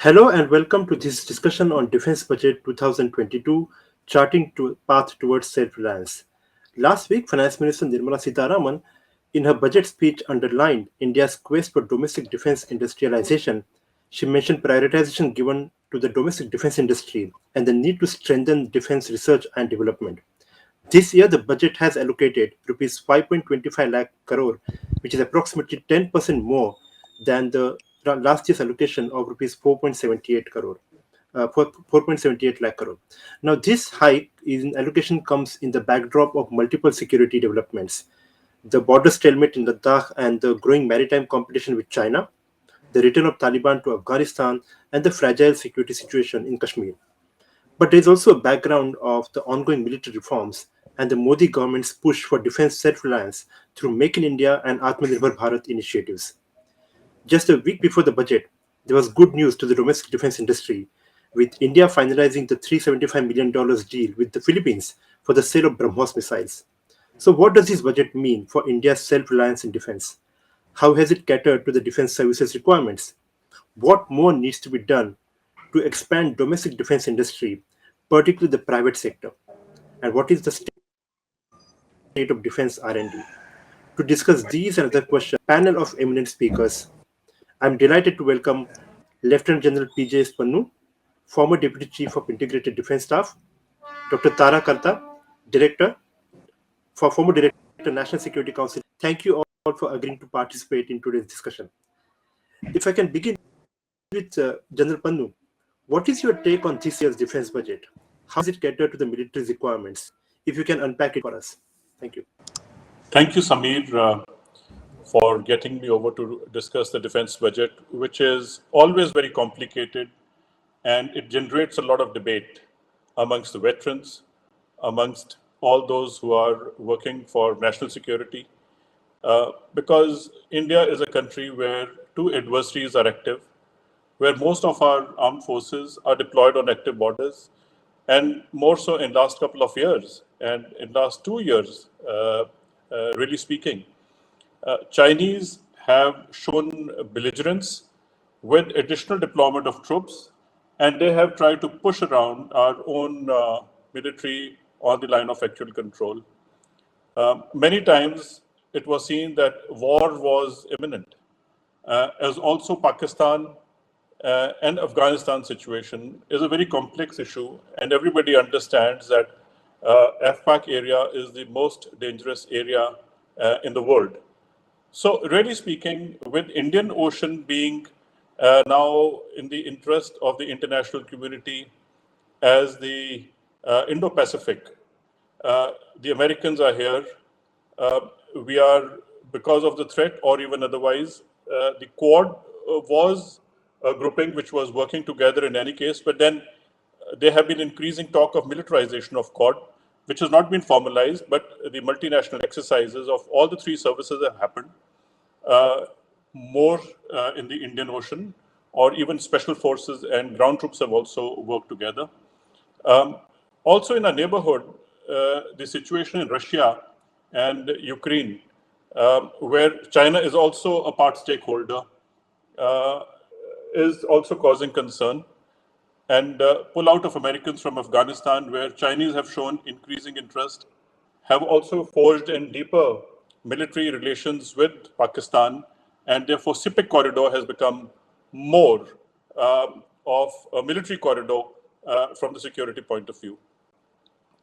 Hello and welcome to this discussion on Defense Budget 2022, charting to path towards self-reliance. Last week, Finance Minister Nirmala Sitharaman, in her budget speech, underlined India's quest for domestic defense industrialization. She mentioned prioritization given to the domestic defense industry and the need to strengthen defense research and development. This year, the budget has allocated rupees 5.25 lakh crore, which is approximately 10% more than the last year's allocation of rupees 4.78 crore. 4.78 lakh crore. Now, this hike in allocation comes in the backdrop of multiple security developments: the border stalemate in Ladakh and the growing maritime competition with China, the return of Taliban to Afghanistan, and the fragile security situation in Kashmir. But there is also a background of the ongoing military reforms and the Modi government's push for defense self-reliance through Make in India and Atmanirbhar Bharat initiatives. Just a week before the budget, there was good news to the domestic defense industry, with India finalizing the $375 million deal with the Philippines for the sale of BrahMos missiles. So, what does this budget mean for India's self-reliance in defense? How has it catered to the defense services requirements? What more needs to be done to expand domestic defense industry, particularly the private sector? And what is the state of defense R&D? To discuss these and other questions, panel of eminent speakers. I'm delighted to welcome Lieutenant General P.J. Pannu, former Deputy Chief of Integrated Defense Staff, Dr. Tara Karta, former Director, National Security Council. Thank you all for agreeing to participate in today's discussion. If I can begin with General Pannu, what is your take on this year's defense budget? How does it cater to the military's requirements? If you can unpack it for us. Thank you. Thank you, Samir, for getting me over to discuss the defense budget, which is always very complicated and it generates a lot of debate amongst the veterans, amongst all those who are working for national security, because India is a country where two adversaries are active, where most of our armed forces are deployed on active borders, and more so in last couple of years and in last 2 years, really speaking. Chinese have shown belligerence with additional deployment of troops, and they have tried to push around our own military on the line of actual control. Many times it was seen that war was imminent, as also Pakistan and Afghanistan situation is a very complex issue, and everybody understands that AFPAC area is the most dangerous area in the world. So really speaking, with Indian Ocean being now in the interest of the international community as the Indo-Pacific, the Americans are here. We are, because of the threat or even otherwise, the Quad was a grouping which was working together in any case, but then there have been increasing talk of militarization of Quad, which has not been formalized, but the multinational exercises of all the three services have happened. More in the Indian Ocean, or even special forces and ground troops have also worked together. Also in our neighborhood, the situation in Russia and Ukraine, where China is also a part stakeholder, is also causing concern. And pull-out of Americans from Afghanistan, where Chinese have shown increasing interest, have also forged in deeper military relations with Pakistan, and therefore CIPIC corridor has become more of a military corridor from the security point of view.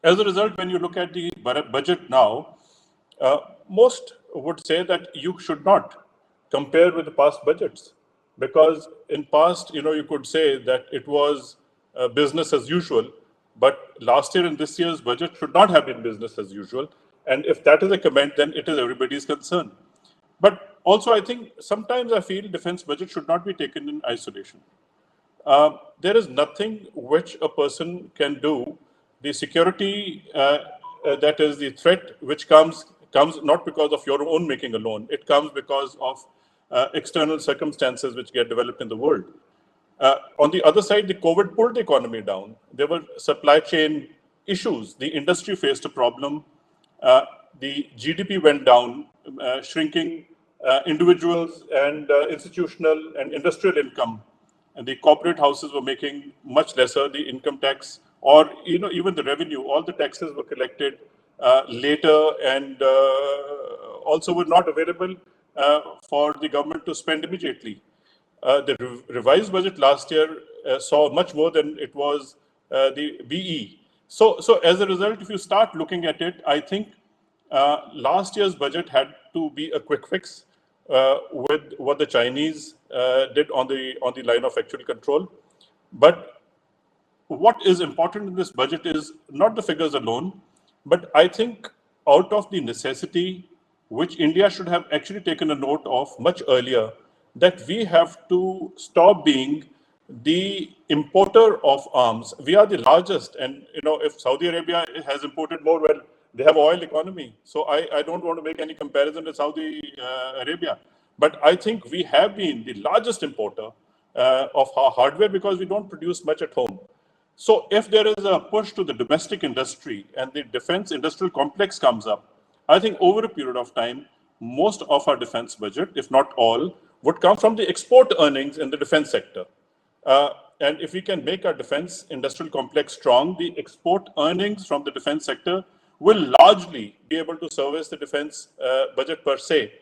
As a result, when you look at the budget now, most would say that you should not compare with the past budgets, because in past, you could say that it was business as usual, but last year and this year's budget should not have been business as usual. And if that is a comment, then it is everybody's concern. But also, I think sometimes I feel defense budget should not be taken in isolation. There is nothing which a person can do. The security, that is the threat, which comes not because of your own making alone. It comes because of external circumstances which get developed in the world. On the other side, the COVID pulled the economy down. There were supply chain issues. The industry faced a problem. The GDP went down, shrinking individuals and institutional and industrial income and the corporate houses were making much lesser. The income tax, or even the revenue, all the taxes were collected later, and also were not available for the government to spend immediately. The revised budget last year saw much more than it was the BE. So as a result, if you start looking at it, I think last year's budget had to be a quick fix with what the Chinese did on the line of actual control. But what is important in this budget is not the figures alone, but I think out of the necessity, which India should have actually taken a note of much earlier, that we have to stop being the importer of arms. We are the largest, and if Saudi Arabia has imported more, well, they have oil economy. So I don't want to make any comparison to Saudi Arabia, but I think we have been the largest importer of hardware because we don't produce much at home. So if there is a push to the domestic industry and the defense industrial complex comes up, I think over a period of time, most of our defense budget, if not all, would come from the export earnings in the defense sector. Uh, and if we can make our defense industrial complex strong, the export earnings from the defense sector will largely be able to service the defense budget per se.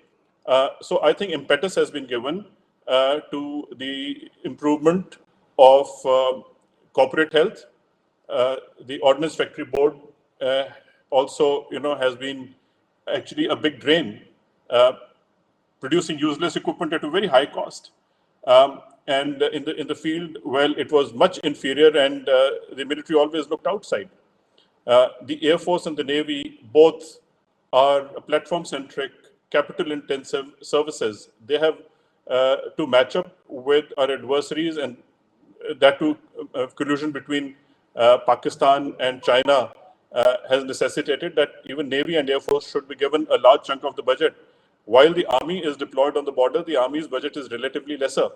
So I think impetus has been given to the improvement of corporate health. The Ordnance Factory Board also, has been actually a big drain, uh, producing useless equipment at a very high cost. And in the field, well, it was much inferior, and the military always looked outside. The Air Force and the Navy both are platform centric, capital intensive services. They have to match up with our adversaries, and that too, collusion between Pakistan and China has necessitated that even Navy and Air Force should be given a large chunk of the budget. While the army is deployed on the border, the army's budget is relatively lesser.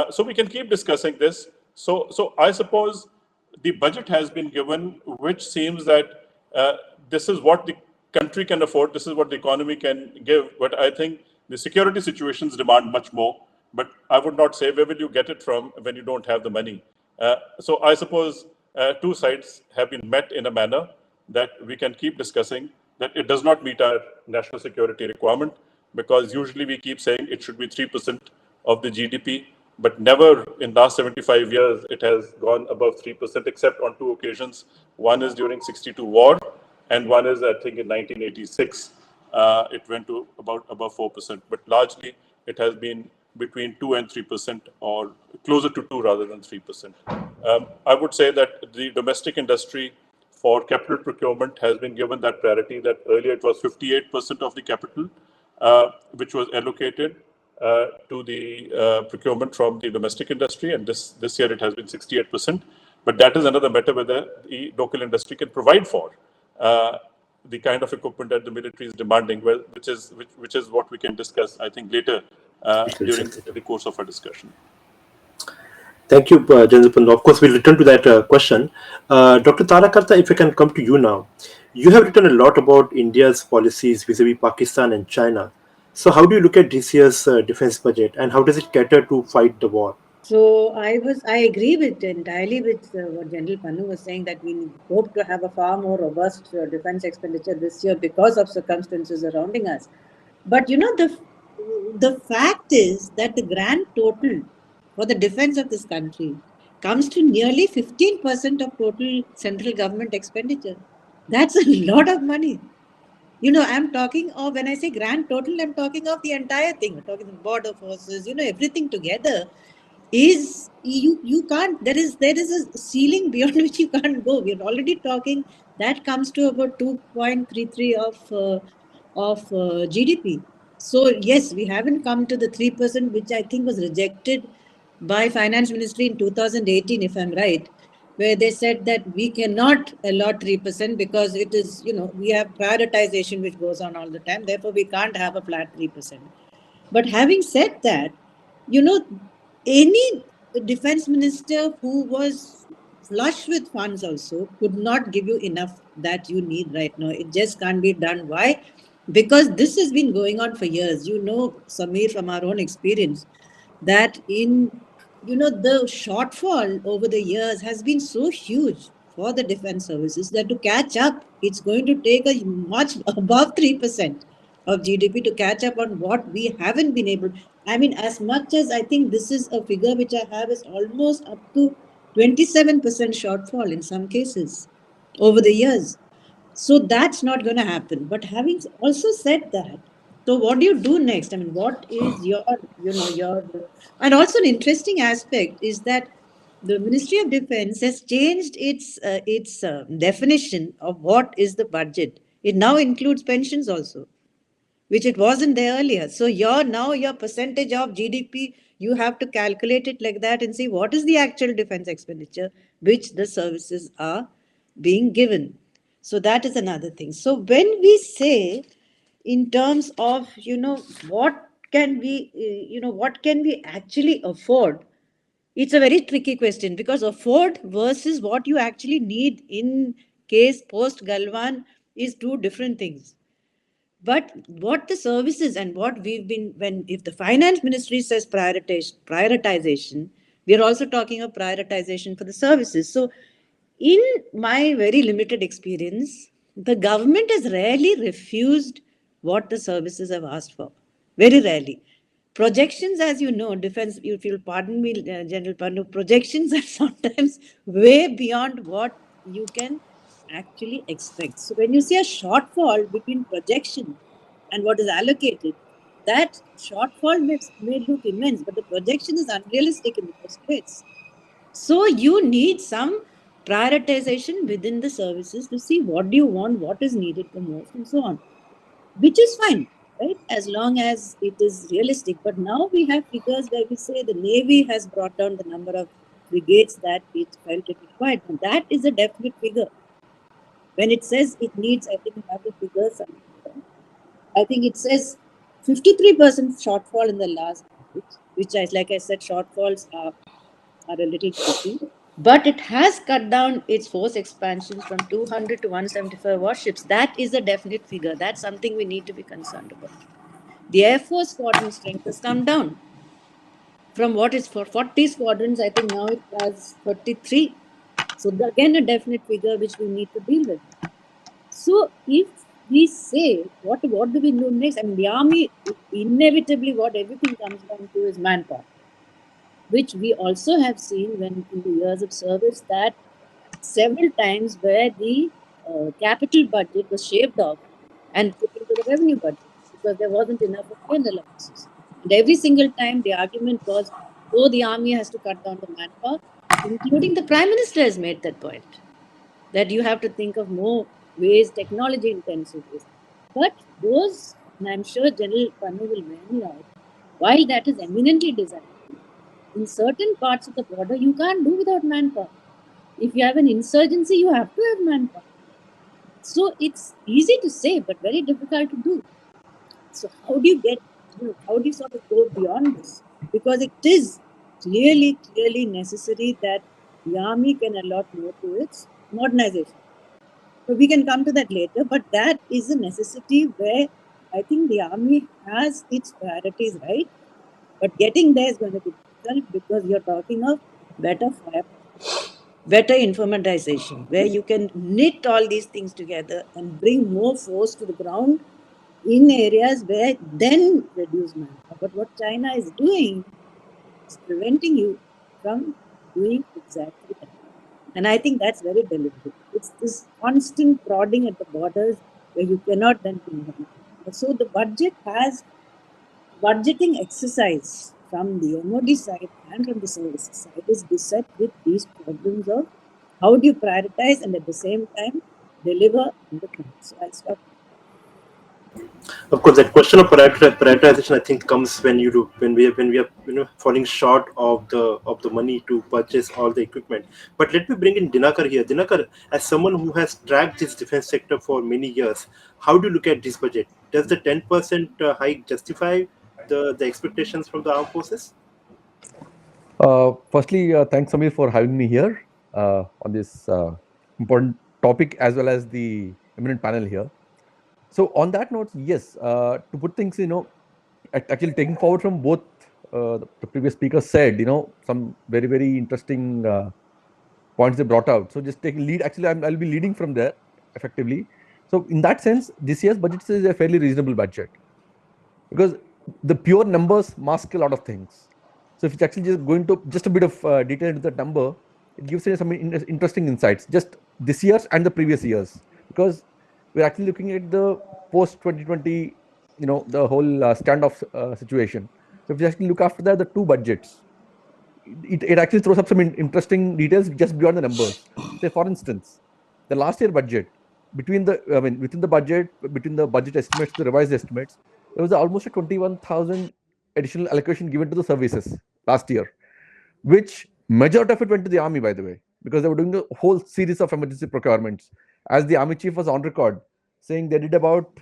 So we can keep discussing this. So I suppose the budget has been given, which seems that this is what the country can afford, this is what the economy can give. But I think the security situations demand much more. But I would not say where will you get it from when you don't have the money. So I suppose two sides have been met in a manner that we can keep discussing, that it does not meet our national security requirement, because usually we keep saying it should be 3% of the GDP, but never in last 75 years it has gone above 3%, except on two occasions. One is during 62 war, and one is, I think, in 1986. It went to about above 4%, but largely it has been between 2 and 3%, or closer to 2 rather than 3%. I would say that the domestic industry for capital procurement has been given that priority, that earlier it was 58% of the capital which was allocated to the procurement from the domestic industry, and this year it has been 68%. But that is another matter whether the local industry can provide for uh, the kind of equipment that the military is demanding, well, which is what we can discuss, I think, later during the course of our discussion. Thank you, General Panda. Of course, we'll return to that question. Dr. Tarakarta, if I can come to you now. You have written a lot about India's policies vis-a-vis Pakistan and China. So, how do you look at this year's defense budget, and how does it cater to fight the war? So I agree with entirely with what General Pannu was saying, that we hope to have a far more robust defense expenditure this year because of circumstances surrounding us. But the fact is that the grand total for the defense of this country comes to nearly 15% of total central government expenditure. That's a lot of money. I'm talking of, when I say grand total, I'm talking of the entire thing. We're talking of border forces, everything together is, you can't, there is a ceiling beyond which you can't go. We're already talking, that comes to about 2.33 of GDP. So yes, we haven't come to the 3%, which I think was rejected by finance ministry in 2018, if I'm right, where they said that we cannot allot 3% because it is, we have prioritization which goes on all the time. Therefore, we can't have a flat 3%. But having said that, you know, any defense minister who was flush with funds also could not give you enough that you need right now. It just can't be done. Why? Because this has been going on for years. Samir, from our own experience, that in the shortfall over the years has been so huge for the defense services that to catch up, it's going to take a much above 3% of GDP to catch up on what we haven't been able. I mean, as much as I think this is a figure which I have is almost up to 27% shortfall in some cases over the years. So that's not going to happen. But having also said that, so what do you do next? I mean, what is and also an interesting aspect is that the Ministry of Defense has changed its definition of what is the budget. It now includes pensions also, which it wasn't there earlier. So your percentage of GDP, you have to calculate it like that and see what is the actual defense expenditure which the services are being given. So that is another thing. So when we say in terms of what can we what can we actually afford, it's a very tricky question because afford versus what you actually need in case post Galwan is two different things. But what the services and what we've been, when if the finance ministry says prioritization, we are also talking of prioritization for the services. So, in my very limited experience, the government has rarely refused what the services have asked for. Very rarely. Projections, as you know, defense, if you'll pardon me, General Pandu, projections are sometimes way beyond what you can actually expect. So when you see a shortfall between projection and what is allocated, that shortfall may look immense, but the projection is unrealistic in the first place. So you need some prioritization within the services to see what do you want, what is needed the most, and so on, which is fine, right? As long as it is realistic. But now we have figures where we say the Navy has brought down the number of frigates that it felt it required. And that is a definite figure. When it says it needs, I think we have the figures. I think it says 53% shortfall in the last, which is, like I said, shortfalls are a little tricky. But it has cut down its force expansions from 200 to 175 warships. That is a definite figure. That's something we need to be concerned about. The Air Force squadron strength has come down from what is for 40 squadrons. I think now it has 33. So, again, a definite figure which we need to deal with. So, if we say, what do we do next? I mean, the army, inevitably, what everything comes down to is manpower, which we also have seen when in the years of service that several times where the capital budget was shaved off and put into the revenue budget because there wasn't enough of pay allowances. And every single time the argument was, oh, the army has to cut down the manpower, including the prime minister has made that point, that you have to think of more ways, technology intensive ways. But those, and I'm sure General Pannu will bear me out, while that is eminently desirable, in certain parts of the border, you can't do without manpower. If you have an insurgency, you have to have manpower. So it's easy to say, but very difficult to do. So how do you get, how do you sort of go beyond this? Because it is clearly necessary that the army can allot more to its modernization. So we can come to that later, but that is a necessity where I think the army has its priorities right, but getting there is going to be difficult because you're talking of better firepower, better informatization, where you can knit all these things together and bring more force to the ground in areas where then reduce manpower. But what China is doing is preventing you from doing exactly that. And I think that's very deliberate. It's this constant prodding at the borders where you cannot then do anything. So the budgeting exercise from the MOD side and from the services side is beset with these problems of how do you prioritize and at the same time deliver on the ground. So I'll stop. Of course, that question of prioritization, I think, comes when you do when we are falling short of the money to purchase all the equipment. But let me bring in Dinakar here. Dinakar, as someone who has tracked this defense sector for many years, how do you look at this budget? Does the 10% hike justify the expectations from the armed forces? Firstly, thanks Samir for having me here on this important topic as well as the eminent panel here. So on that note, yes, to put things, actually taking forward from both the previous speaker said, some very, very interesting points they brought out. So just take lead. Actually, I'll be leading from there effectively. So in that sense, this year's budget is a fairly reasonable budget because the pure numbers mask a lot of things. So if it's actually just going to just a bit of detail into the number, it gives you some interesting insights, just this year's and the previous years, because we're actually looking at the post 2020, the whole standoff situation. So if you actually look after that, the two budgets, it actually throws up some interesting details just beyond the numbers. Say, for instance, the last year budget, within the budget, between the budget estimates, the revised estimates, there was almost a 21,000 additional allocation given to the services last year, which majority of it went to the army, by the way, because they were doing a whole series of emergency procurements. As the army chief was on record saying they did about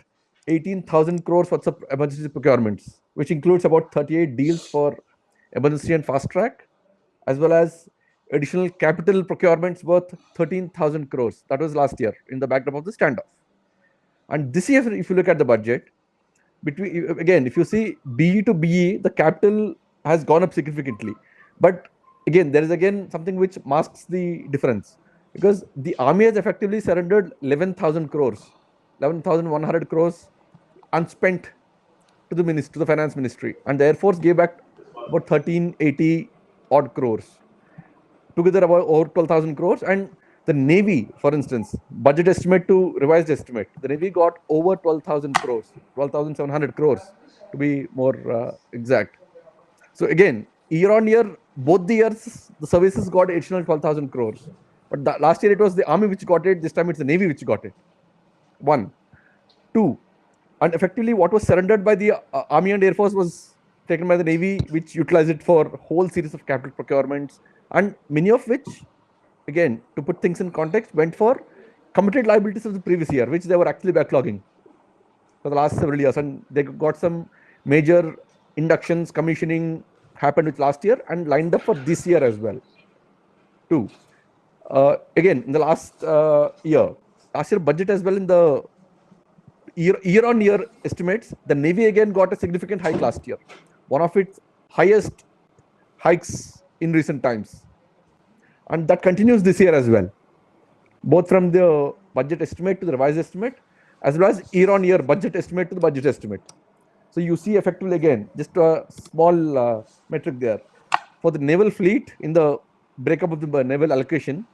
18,000 crores worth of emergency procurements, which includes about 38 deals for emergency and fast track, as well as additional capital procurements worth 13,000 crores. That was last year in the backdrop of the standoff. And this year, if you look at the budget, again, if you see BE to BE, the capital has gone up significantly. But again, there is something which masks the difference, because the army has effectively surrendered 11,000 crores, 11,100 crores unspent to the finance ministry, and the Air Force gave back about 1380 odd crores, together about over 12,000 crores. And the Navy, for instance, budget estimate to revised estimate, the Navy got over 12,000 crores, 12,700 crores to be more exact. So again, year on year, both the years, the services got additional 12,000 crores. But last year it was the army which got it, this time it's the Navy which got it. One. Two. And effectively what was surrendered by the Army and Air Force was taken by the Navy, which utilized it for a whole series of capital procurements, and many of which, again, to put things in context, went for committed liabilities of the previous year, which they were actually backlogging for the last several years. And they got some major inductions, commissioning happened with last year and lined up for this year as well. Two. Again, in the last year budget as well, in the year on year estimates, the Navy again got a significant hike last year, one of its highest hikes in recent times, and that continues this year as well, both from the budget estimate to the revised estimate, as well as year on year budget estimate to the budget estimate. So you see effectively, again, just a small metric there for the naval fleet. In the breakup of the naval allocation,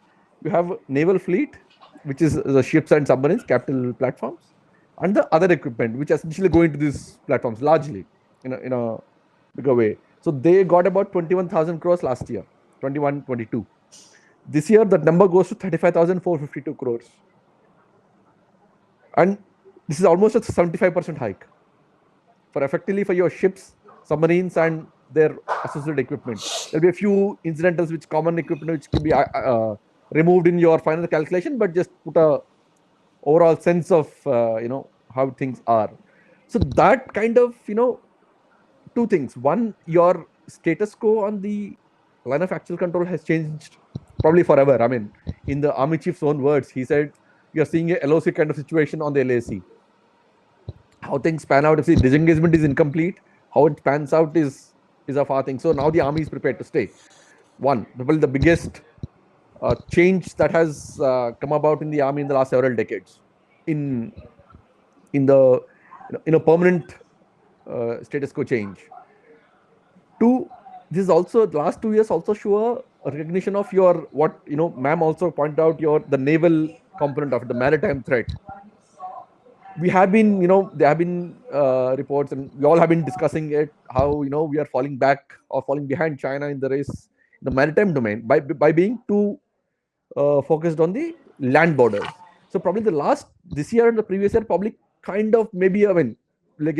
you have naval fleet, which is the ships and submarines, capital platforms, and the other equipment, which essentially go into these platforms largely in a bigger way. So they got about 21,000 crores last year, 21-22. This year, the number goes to 35,452 crores. And this is almost a 75% hike for effectively for your ships, submarines, and their associated equipment. There'll be a few incidentals, which common equipment, which could be removed in your final calculation, but just put a overall sense of how things are. So that kind of two things. One, your status quo on the line of actual control has changed probably forever. I mean, in the army chief's own words, he said you're seeing a LOC kind of situation on the LAC. How things pan out if the disengagement is incomplete, how it pans out is a far thing. So now the army is prepared to stay. One, probably the biggest change that has come about in the army in the last several decades, in the permanent status quo change. Two, this is also the last 2 years also show a recognition of your what ma'am also pointed out, the naval component of it, the maritime threat. We have been there have been reports, and we all have been discussing it, how we are falling back or falling behind China in the race, the maritime domain, by being too focused on the land borders. So probably this year and the previous year probably kind of maybe, you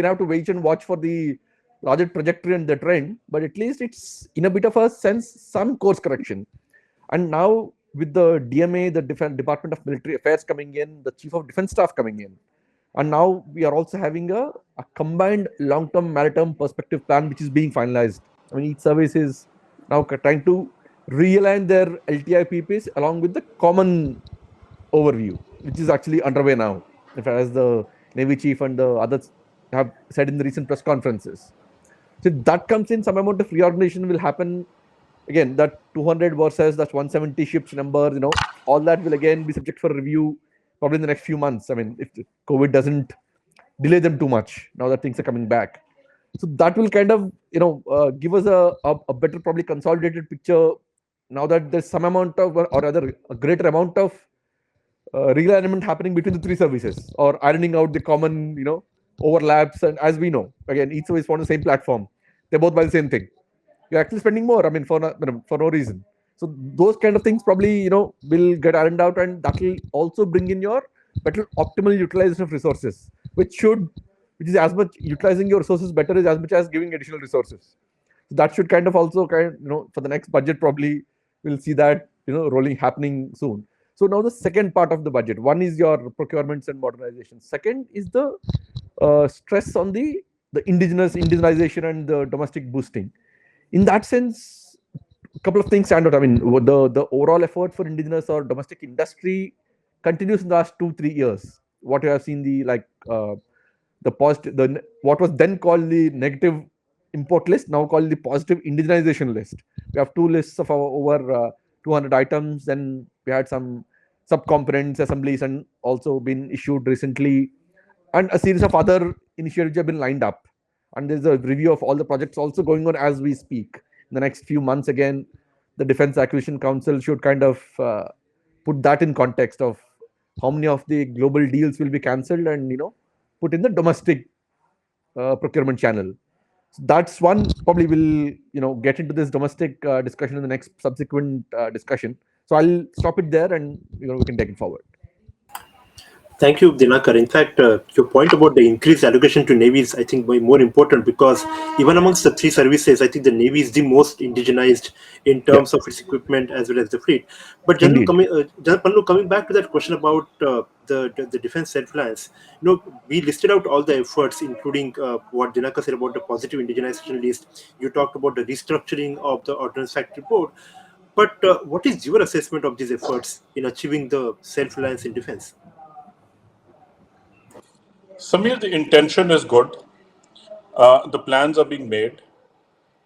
have to wait and watch for the larger trajectory and the trend, but at least it's in a bit of a sense some course correction. And now with the DMA, the Department of Military Affairs coming in, the Chief of Defense Staff coming in, and now we are also having a combined long-term maritime perspective plan, which is being finalized. Each service is now trying to realign their LTI PPs along with the common overview, which is actually underway now, as the Navy Chief and the others have said in the recent press conferences. So that comes in, some amount of reorganization will happen. Again, that 200 versus that 170 ships number, all that will again be subject for review probably in the next few months. I mean, if COVID doesn't delay them too much now that things are coming back. So that will kind of, give us a better, probably consolidated picture now that there's some amount of, or rather a greater amount of realignment happening between the three services, or ironing out the common, overlaps. And as we know, again, each service on the same platform, they both buy the same thing. You're actually spending more. I mean, for no reason. So those kind of things probably, will get ironed out, and that will also bring in your better optimal utilization of resources, which is as much utilizing your resources better is as much as giving additional resources. So that should kind of also for the next budget probably we'll see that rolling happening soon. So now the second part of the budget, one is your procurements and modernization. Second is the stress on the indigenization and the domestic boosting. In that sense, a couple of things stand out. I mean, the overall effort for indigenous or domestic industry continues in the last 2-3 years. What you have seen, the positive, what was then called the negative import list, now called the positive indigenization list. We have two lists of our over 200 items. Then we had some sub-components assemblies and also been issued recently, and a series of other initiatives have been lined up. And there's a review of all the projects also going on as we speak. In the next few months, again, the Defense Acquisition Council should kind of put that in context of how many of the global deals will be cancelled and put in the domestic procurement channel. So that's one. Probably will get into this domestic discussion in the next subsequent discussion. So I'll stop it there, and we can take it forward. Thank you, Dinakar. In fact, your point about the increased allocation to Navy is, I think, more important because even amongst the three services, I think the Navy is the most indigenized in Yeah, terms of its equipment as well as the fleet. But indeed. General Pannu, coming back to that question about the defense self-reliance, we listed out all the efforts, including what Dinakar said about the positive indigenization list. You talked about the restructuring of the Ordnance Factory Board. But what is your assessment of these efforts in achieving the self-reliance in defense? Samir, the intention is good. The plans are being made,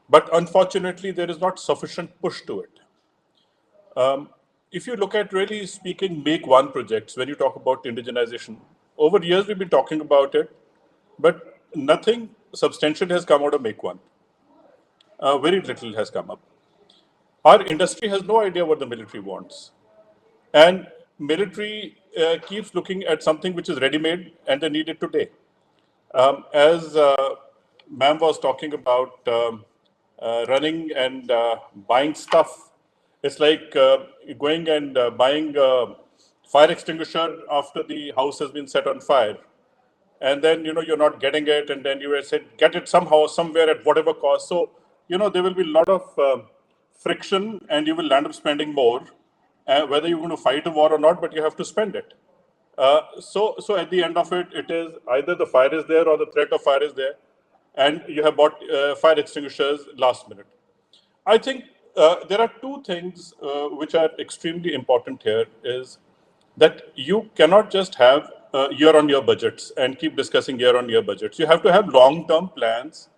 but unfortunately, there is not sufficient push to it. If you look at, really speaking, Make One projects, when you talk about indigenization, over years we've been talking about it, but nothing substantial has come out of Make One. Very little has come up. Our industry has no idea what the military wants. And military keeps looking at something which is ready-made and they need it today. As ma'am was talking about running and buying stuff, it's like going and buying a fire extinguisher after the house has been set on fire. And then, you're not getting it, and then you said, get it somehow, somewhere at whatever cost. So, there will be a lot of friction and you will end up spending more, whether you're going to fight a war or not, but you have to spend it. So at the end of it, it is either the fire is there or the threat of fire is there, and you have bought fire extinguishers last minute. I think there are two things which are extremely important here is that you cannot just have year-on-year budgets and keep discussing year-on-year budgets. You have to have long-term plans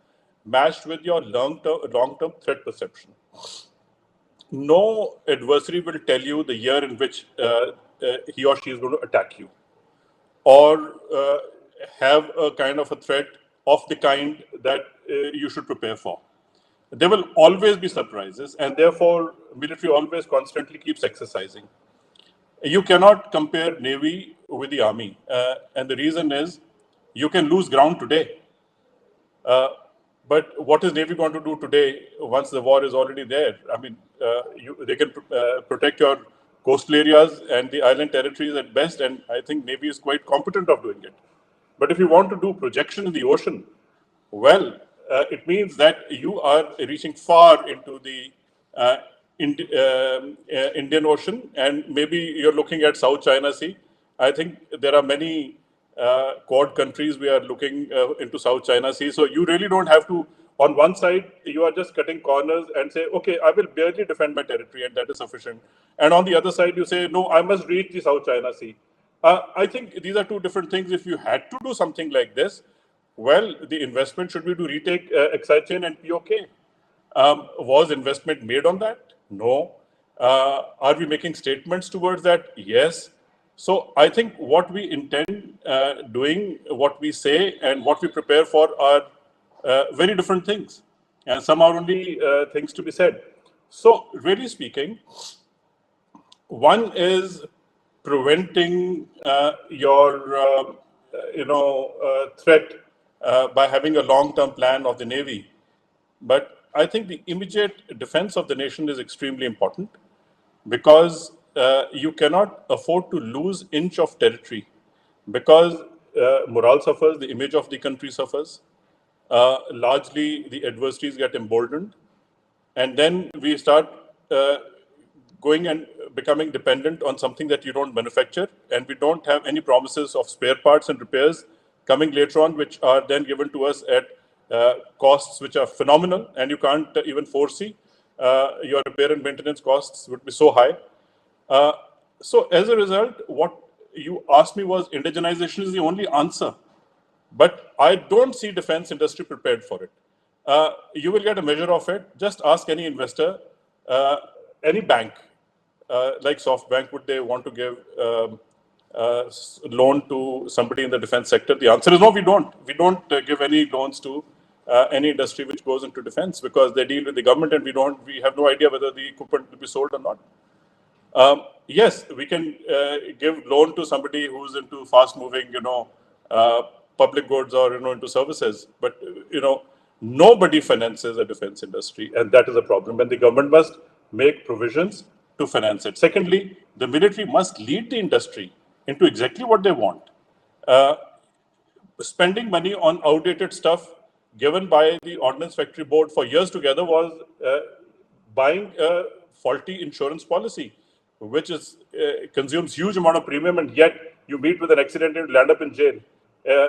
matched with your long-term threat perception. No adversary will tell you the year in which he or she is going to attack you, or have a kind of a threat of the kind that you should prepare for. There will always be surprises, and therefore military always constantly keeps exercising. You cannot compare Navy with the Army, and the reason is you can lose ground today. But what is Navy going to do today once the war is already there? I mean, they can protect your coastal areas and the island territories at best, and I think Navy is quite competent of doing it. But if you want to do projection in the ocean, well, it means that you are reaching far into the Indian Ocean, and maybe you're looking at South China Sea. I think there are many Quad countries we are looking into South China Sea. So you really don't have to. On one side, you are just cutting corners and say, okay, I will barely defend my territory, and that is sufficient. And on the other side, you say, no, I must reach the South China Sea. I think these are two different things. If you had to do something like this, Well, the investment should be to retake Excichain and POK. Was investment made on that? No. Are we making statements towards that? Yes. So I think what we intend doing, what we say, and what we prepare for are very different things. And some are only things to be said. So, really speaking, one is preventing your threat by having a long-term plan of the Navy. But I think the immediate defense of the nation is extremely important because you cannot afford to lose inch of territory because morale suffers, the image of the country suffers. Largely, the adversaries get emboldened, and then we start uh, going and becoming dependent on something that you don't manufacture, and we don't have any promises of spare parts and repairs coming later on, which are then given to us at costs which are phenomenal, and you can't even foresee your repair and maintenance costs would be so high. Uh, so as a result, what you asked me was indigenization is the only answer, but I don't see defense industry prepared for it. You will get a measure of it. Just ask any investor, uh, any bank, like SoftBank, would they want to give loan to somebody in the defense sector? The answer is no, we don't. We don't give any loans to any industry which goes into defense because they deal with the government, and we have no idea whether the equipment will be sold or not. Yes, we can give loan to somebody who's into fast-moving, uh, public goods or into services. But nobody finances a defense industry, and that is a problem. And the government must make provisions to finance it. Secondly, the military must lead the industry into exactly what they want. Uh, Spending money on outdated stuff given by the Ordnance Factory Board for years together was buying a faulty insurance policy, which is consumes huge amount of premium, and yet you meet with an accident and land up in jail.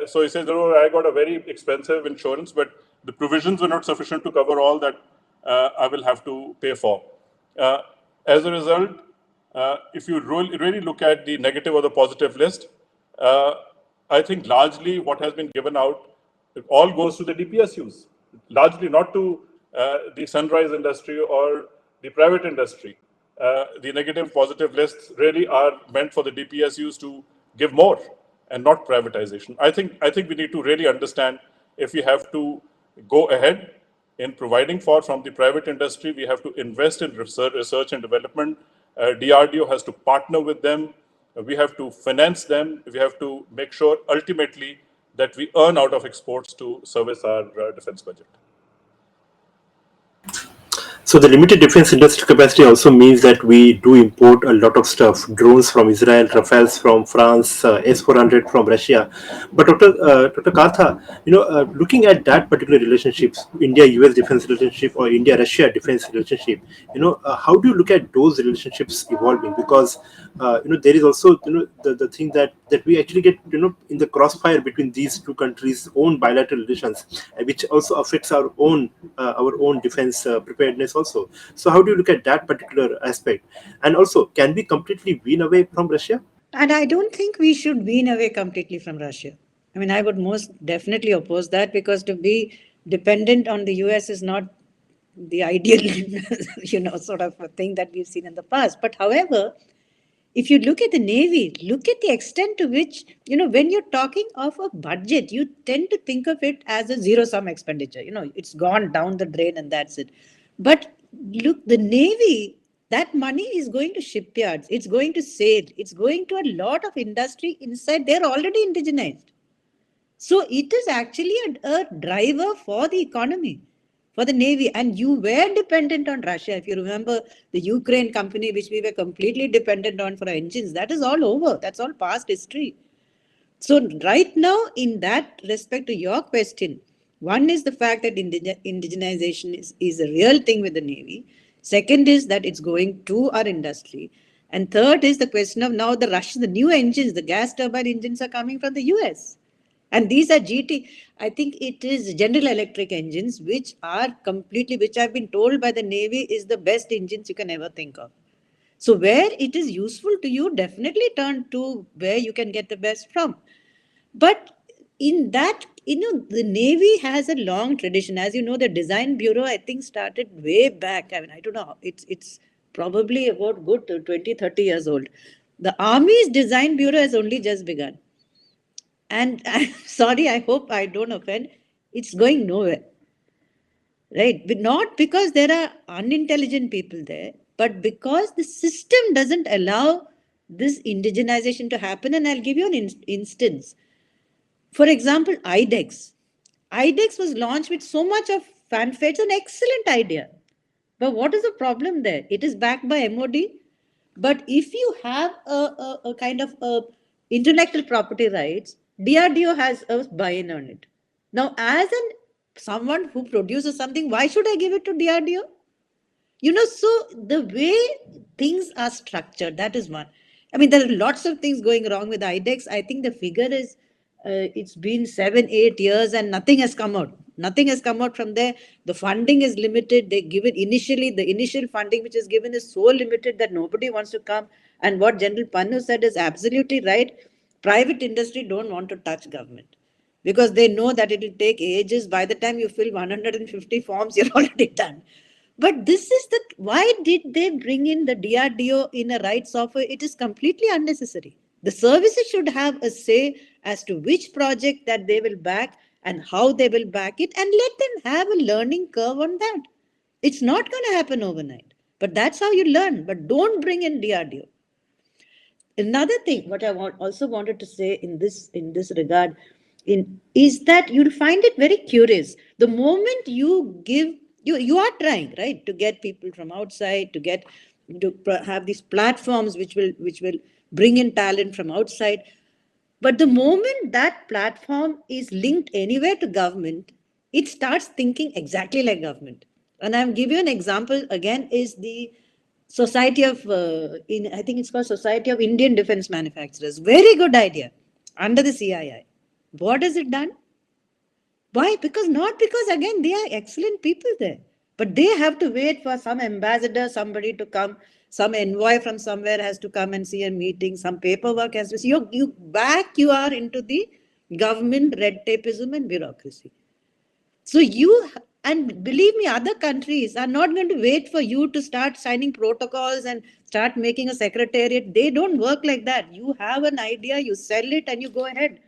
So he says, "Oh, I got a very expensive insurance, but the provisions were not sufficient to cover all that I will have to pay for." Uh, as a result, if you really look at the negative or the positive list, uh, I think largely what has been given out, it all goes to the DPSUs, largely not to the sunrise industry or the private industry. The negative positive lists really are meant for the DPSUs to give more and not privatization. I think we need to really understand if we have to go ahead in providing for from the private industry, we have to invest in research and development. DRDO has to partner with them. We have to finance them. We have to make sure ultimately that we earn out of exports to service our defense budget. So the limited defense industry capacity also means that we do import a lot of stuff: drones from Israel, Rafales from France, S-400 from Russia. But Dr. Kartha, looking at that particular relationship, India-US defense relationship or India-Russia defense relationship, how do you look at those relationships evolving? Because there is also the thing that we actually get in the crossfire between these two countries' own bilateral relations, which also affects our own defense preparedness also. So how do you look at that particular aspect? And also, can we completely wean away from Russia? And I don't think we should wean away completely from Russia. I mean, I would most definitely oppose that because to be dependent on the US is not the ideal, sort of a thing that we've seen in the past. But however, if you look at the Navy, look at the extent to which, when you're talking of a budget, you tend to think of it as a zero sum expenditure. It's gone down the drain and that's it. But look, the Navy, that money is going to shipyards, it's going to sail, it's going to a lot of industry inside. They're already indigenized. So it is actually a driver for the economy, for the Navy. And you were dependent on Russia. If you remember the Ukraine company, which we were completely dependent on for our engines, that is all over. That's all past history. So right now, in that respect to your question, one is the fact that indigenization is a real thing with the Navy. Second is that it's going to our industry. And third is the question of now the new engines, the gas turbine engines are coming from the US. And these are GT. I think it is General Electric engines, which I've been told by the Navy is the best engines you can ever think of. So where it is useful to you, definitely turn to where you can get the best from. But in that, the Navy has a long tradition. As you know, the Design Bureau, I think, started way back. I mean, I don't know. It's probably about good 20, 30 years old. The Army's Design Bureau has only just begun. And I'm sorry, I hope I don't offend. It's going nowhere. Right? But not because there are unintelligent people there, but because the system doesn't allow this indigenization to happen. And I'll give you an instance. For example, IDEX. IDEX was launched with so much of fanfare. It's an excellent idea. But what is the problem there? It is backed by MOD. But if you have a kind of intellectual property rights, DRDO has a buy-in on it. Now, as someone who produces something, why should I give it to DRDO? So the way things are structured, that is one. I mean, there are lots of things going wrong with IDEX. I think the figure is it's been 7, 8 years and nothing has come out. Nothing has come out from there. The funding is limited. They give it initially, the initial funding which is given is so limited that nobody wants to come. And what General Pannu said is absolutely right. Private industry don't want to touch government because they know that it will take ages. By the time you fill 150 forms, you're already done. But this is why did they bring in the DRDO in a rights offer? It is completely unnecessary. The services should have a say as to which project that they will back and how they will back it, and let them have a learning curve on that. It's not going to happen overnight, but that's how you learn. But don't bring in DRDO. Another thing, what I also wanted to say in this regard, is that you'll find it very curious. The moment you give, you are trying, right, to get people from outside, to have these platforms which will bring in talent from outside. But the moment that platform is linked anywhere to government, it starts thinking exactly like government. And I'll give you an example again, is the Society of, I think it's called Society of Indian Defense Manufacturers. Very good idea under the CII. What has it done? Why? Not because again, they are excellent people there. But they have to wait for some ambassador, somebody to come, some envoy from somewhere has to come and see a meeting, some paperwork has to see. You are into the government red tapeism and bureaucracy. So and believe me, other countries are not going to wait for you to start signing protocols and start making a secretariat. They don't work like that. You have an idea, you sell it, and you go ahead.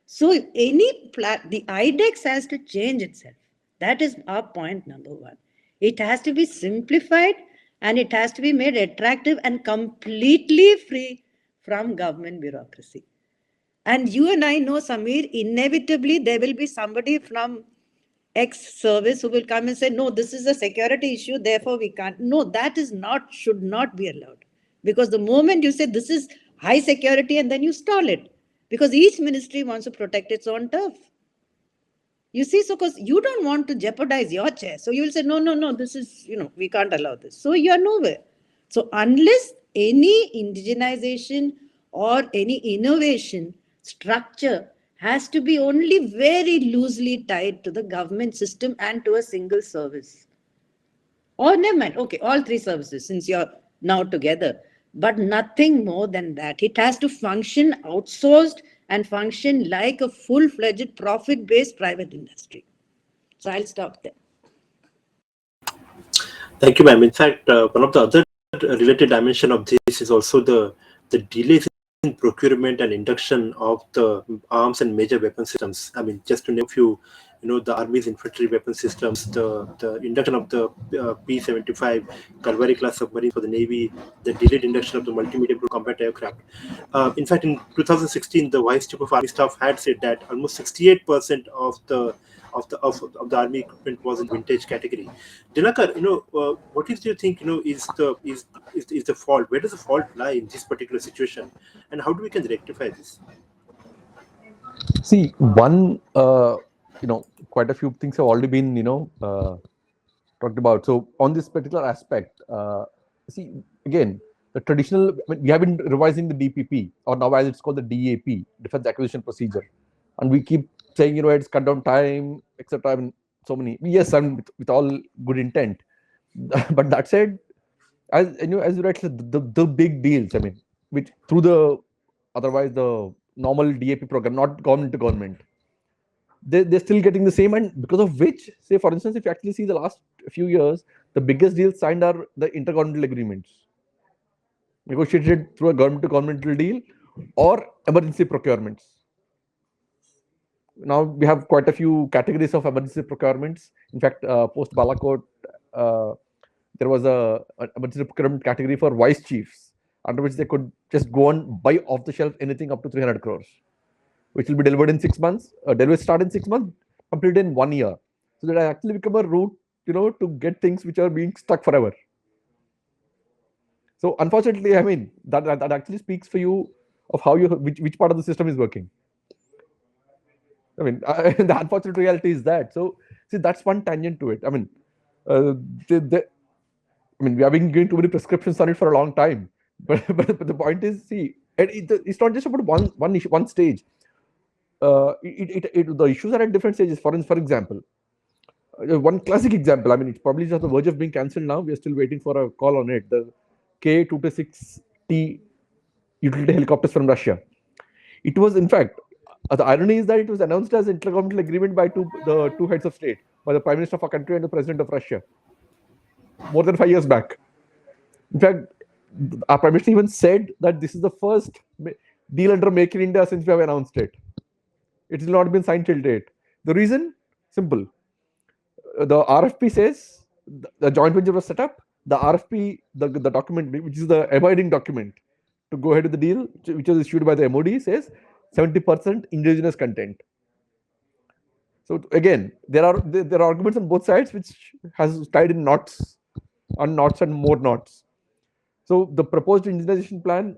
So the IDEX has to change itself. That is our point number one. It has to be simplified and it has to be made attractive and completely free from government bureaucracy. And you and I know, Samir, inevitably there will be somebody from X service who will come and say, no, this is a security issue, therefore we can't. No, that should not be allowed. Because the moment you say this is high security and then you stall it, because each ministry wants to protect its own turf. You see, so because you don't want to jeopardize your chair. So you will say, no, this is, we can't allow this. So you are nowhere. So unless any indigenization or any innovation structure has to be only very loosely tied to the government system and to a single service. Or never mind, okay, all three services, since you're now together. But nothing more than that. It has to function outsourced and function like a full-fledged profit-based private industry. So I'll stop there. Thank you, ma'am. In fact, one of the other related dimension of this is also the delays in procurement and induction of the arms and major weapon systems. I mean, just to name a few, the Army's infantry weapon systems, the induction of the P-75 Calvary class submarine for the Navy, the delayed induction of the multimedia combat aircraft. In fact, in 2016, the Vice Chief of Army Staff had said that almost 68% of the army equipment was in vintage category. Dinakar, what do you think, is the fault? Where does the fault lie in this particular situation, and how do we can rectify this? See, one, quite a few things have already been, talked about. So on this particular aspect, see, again, the traditional, we have been revising the DPP, or now as it's called the DAP, Defense Acquisition Procedure, and we keep saying, it's cut down time, etc. I mean, so many, yes, and with all good intent. But that said, as you rightly said, the big deals, I mean, which through the, otherwise the normal DAP program, not government to government. They're still getting the same, and because of which, say for instance, if you actually see the last few years, the biggest deals signed are the intergovernmental agreements negotiated through a government to governmental deal or emergency procurements. Now we have quite a few categories of emergency procurements. In fact, post Balakot, there was an emergency procurement category for vice chiefs, under which they could just go and buy off the shelf anything up to 300 crores, which will be delivered in 6 months. Delivery start in 6 months, completed in 1 year. So that has actually become a route, to get things which are being stuck forever. So unfortunately, I mean, that actually speaks for you of how which part of the system is working. I mean, the unfortunate reality is that. So see, that's one tangent to it. I mean, we have been giving too many prescriptions on it for a long time. But the point is, see, it's not just about one issue, one stage. The issues are at different stages. For example, one classic example. I mean, it's probably just on the verge of being cancelled now. We are still waiting for a call on it. The K-226T utility helicopters from Russia. It was, in fact, the irony is that it was announced as intergovernmental agreement by the two heads of state, by the Prime Minister of our country and the President of Russia, more than 5 years back. In fact, our Prime Minister even said that this is the first deal under Make in India since we have announced it. It has not been signed till date. The reason? Simple. The RFP says the joint venture was set up. The RFP, the document, which is the abiding document to go ahead with the deal, which was issued by the MOD, says 70% indigenous content. So again, there are arguments on both sides, which has tied in knots and more knots. So the proposed indigenization plan,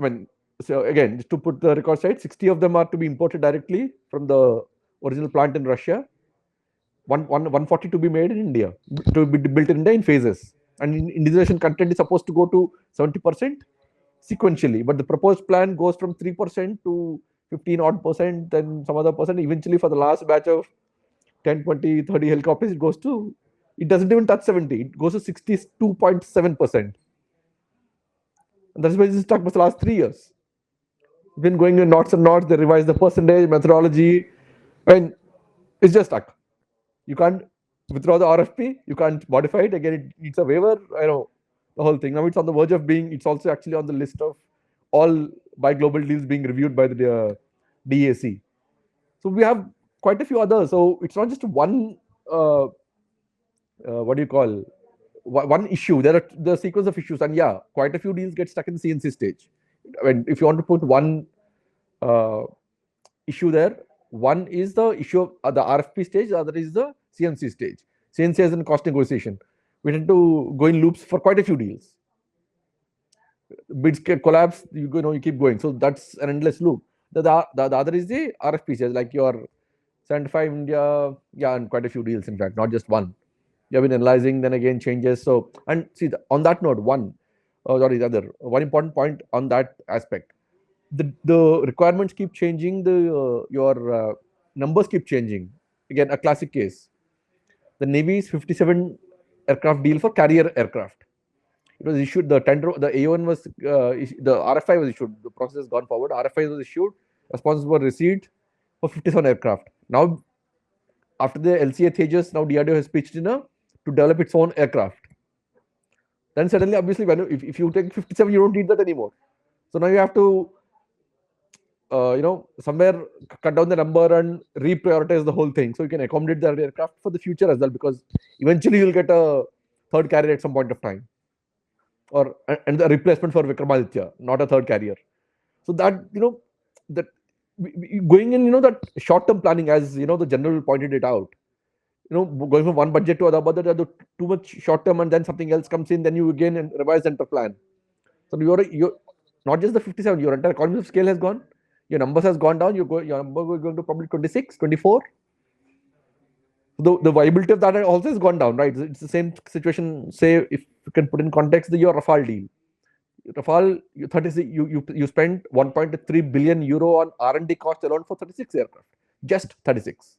I mean, so again, just to put the record straight, 60 of them are to be imported directly from the original plant in Russia. 140 to be made in India, to be built in India in phases. And indigenization content is supposed to go to 70% sequentially. But the proposed plan goes from 3% to 15 odd percent, then some other percent. Eventually, for the last batch of 10, 20, 30 helicopters, it doesn't even touch 70. It goes to 62.7%. And that's why it's stuck for the last 3 years. It's been going in knots and knots. They revise the percentage, methodology, and it's just stuck. You can't withdraw the RFP. You can't modify it. Again, it needs a waiver. I know the whole thing. Now it's on the verge of being, it's also actually on the list of all buy global deals being reviewed by the DAC. So we have quite a few others. So it's not just one, one issue. There are the sequence of issues. And yeah, quite a few deals get stuck in the CNC stage. I mean, if you want to put one issue there, one is the issue of the RFP stage, the other is the CNC stage. CNC is in cost negotiation. We tend to go in loops for quite a few deals. Bids collapse, you keep going. So that's an endless loop. The other is the RFP stage, like your 75 India, yeah, and quite a few deals, in fact, not just one. You have been analyzing, then again changes. So, and see, on that note, one important point on that aspect. The requirements keep changing, your numbers keep changing. Again, a classic case. The Navy's 57 aircraft deal for carrier aircraft. It was issued, the tender, the A1 was, the RFI was issued, the process has gone forward, RFI was issued, responses were received for 57 aircraft. Now, after the LCA Tejas, now DRDO has pitched in to develop its own aircraft. Then suddenly, obviously, if you take 57, you don't need that anymore. So now you have to, somewhere cut down the number and reprioritize the whole thing so you can accommodate the aircraft for the future as well, because eventually you'll get a third carrier at some point of time, and the replacement for Vikramaditya, not a third carrier. So that that going in, that short-term planning, as the general pointed it out, going from one budget to other budget, too much short-term, and then something else comes in, then you again and revise and plan. So you're not just the 57, your entire economy of scale has gone. Your numbers has gone down. Your number is going to probably 26, 24. The viability of that also has gone down, right? It's the same situation. Say, if you can put in context, your Rafale deal. Rafale, you spent 1.3 billion euro on R&D cost alone for 36 aircraft. Just 36.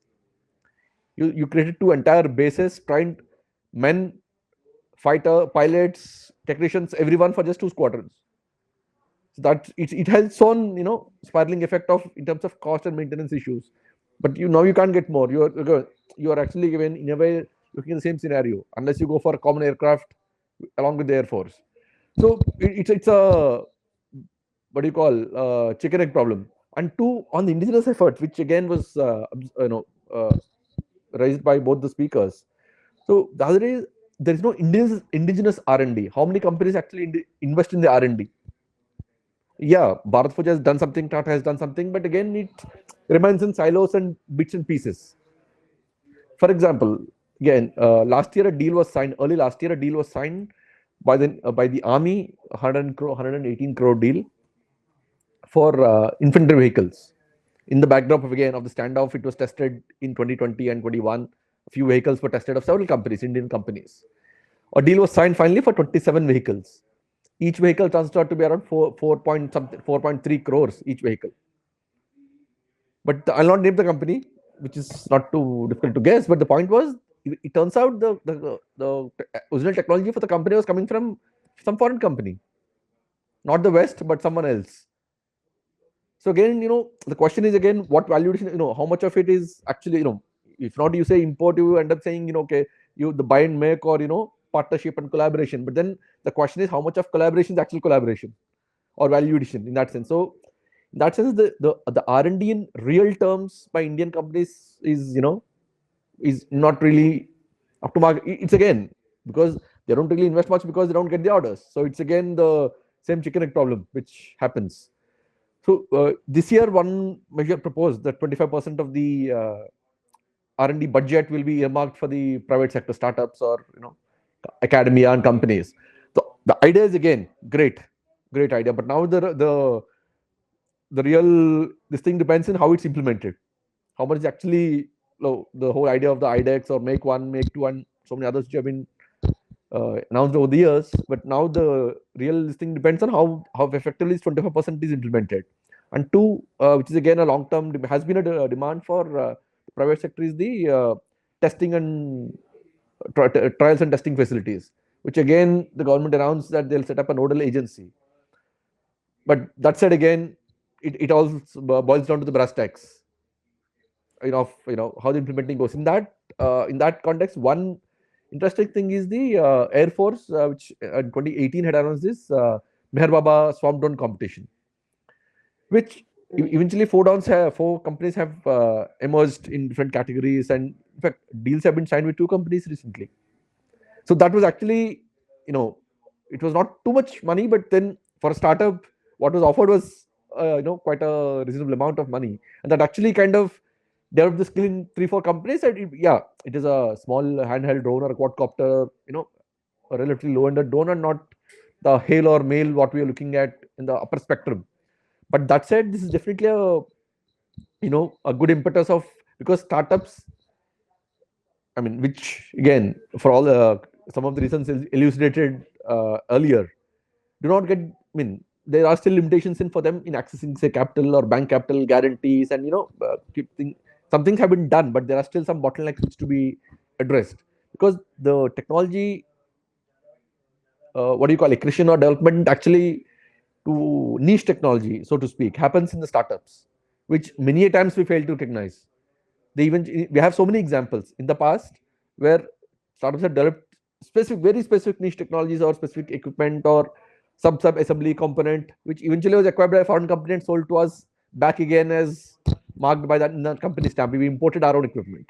You created two entire bases, trained men, fighter, pilots, technicians, everyone for just 2 squadrons. So that it has its own spiraling effect of in terms of cost and maintenance issues. But now you can't get more. You are actually given in a way looking at the same scenario unless you go for a common aircraft along with the Air Force. So it's a what do you call chicken egg problem. And two, on the indigenous effort, which again was uh, raised by both the speakers. So the other is there is no indigenous R&D. How many companies actually invest in the R&D? Yeah, Bharat Forge has done something, Tata has done something, but again it remains in silos and bits and pieces. For example, again, last year a deal was signed. Early last year, a deal was signed by the army, 118 crore deal for infantry vehicles. In the backdrop of the standoff, it was tested in 2020 and 21. A few vehicles were tested of several companies, Indian companies. A deal was signed finally for 27 vehicles. Each vehicle turns out to be around 4.3 crores each vehicle. But I'll not name the company, which is not too difficult to guess. But the point was, it turns out the original technology for the company was coming from some foreign company, not the West, but someone else. So again, the question is again, what valuation, how much of it is actually, if not you say import, you end up saying, okay, the buy and make or, partnership and collaboration. But then the question is how much of collaboration is actual collaboration or value addition in that sense. So in that sense, the R&D in real terms by Indian companies is not really up to mark. It's again because they don't really invest much because they don't get the orders. So it's again the same chicken egg problem which happens. So this year, one measure proposed that 25% of the R&D budget will be earmarked for the private sector startups or academia and companies. So the idea is again great idea, but now the real this thing depends on how it's implemented. How much is actually the whole idea of the IDEX or make one, make two, and so many others which have been announced over the years. But now the real thing depends on how effectively this 25% is implemented. And two, which is again a long term has been a demand for private sector is the testing and trials and testing facilities, which again the government announced that they'll set up a nodal agency. But that said, again, it all boils down to the brass tacks. How the implementing goes. In that context, one interesting thing is the Air Force, which in 2018 had announced this Meher Baba Swarm Drone competition, which eventually four companies have emerged in different categories, and in fact deals have been signed with two companies recently. So that was actually, it was not too much money, but then for a startup, what was offered was quite a reasonable amount of money, and that actually kind of developed the skill in 3-4 companies. And it is a small handheld drone or a quadcopter, a relatively low-ended drone, and not the hail or mail what we are looking at in the upper spectrum. But that said, this is definitely a good impetus of, because startups, I mean, which again for all some of the reasons elucidated earlier, do not get. I mean, there are still limitations for them in accessing, say, capital or bank capital guarantees, and some things have been done, but there are still some bottlenecks which to be addressed, because the technology, what do you call accretion or development, actually to niche technology, so to speak, happens in the startups, which many a times we fail to recognize. We have so many examples in the past where startups have developed very specific niche technologies or specific equipment or sub assembly component, which eventually was acquired by a foreign company and sold to us back again as marked by that company stamp. We imported our own equipment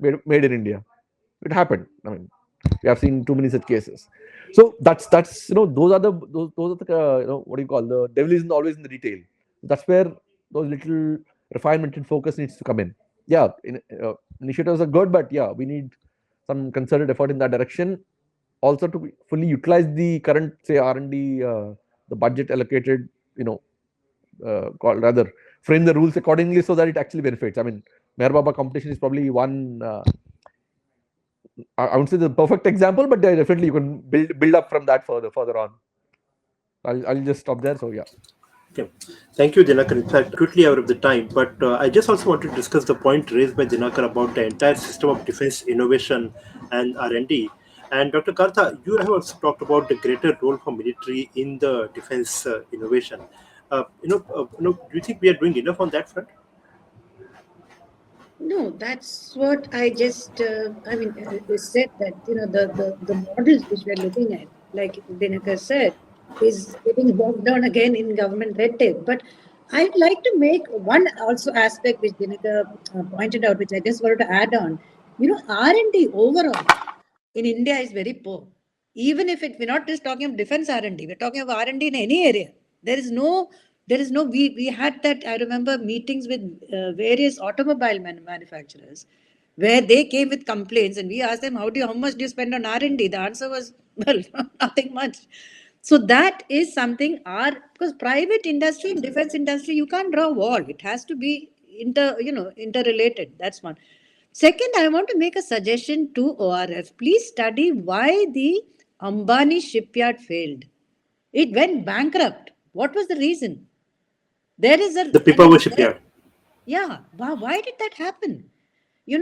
made in India. It happened. I mean, we have seen too many such cases. So that's those are the what do you call, the devil is always in the detail. That's where those little refinement and focus needs to come in. Initiatives are good, but we need some concerted effort in that direction. Also to fully utilize the current, say, R&D, the budget allocated, rather frame the rules accordingly so that it actually benefits. I mean, Meher Baba competition is probably one. I wouldn't say the perfect example, but definitely you can build up from that further on. I'll just stop there. So Okay. Thank you, Dinakar. In fact, quickly out of the time, but I just also want to discuss the point raised by Dinakar about the entire system of defense innovation and R&D. And Dr. Kartha, you have also talked about the greater role for military in the defense innovation. Do you think we are doing enough on that front? No, that's what I just, said that, the models which we're looking at, like Dinakar said, is getting bogged down again in government red tape. But I'd like to make one also aspect which Dinakar pointed out, which I just wanted to add on. R&D overall in India is very poor. Even if we're not just talking of defense R&D, we're talking of R&D in any area. We had that, I remember meetings with various automobile manufacturers where they came with complaints and we asked them, how much do you spend on R&D? The answer was, well, nothing much. So that is something because private industry and defense industry, you can't draw a wall. It has to be interrelated. That's one. Second, I want to make a suggestion to ORF. Please study why the Ambani shipyard failed. It went bankrupt. What was the reason? There is The Pipavav shipyard. Yeah. Why did that happen?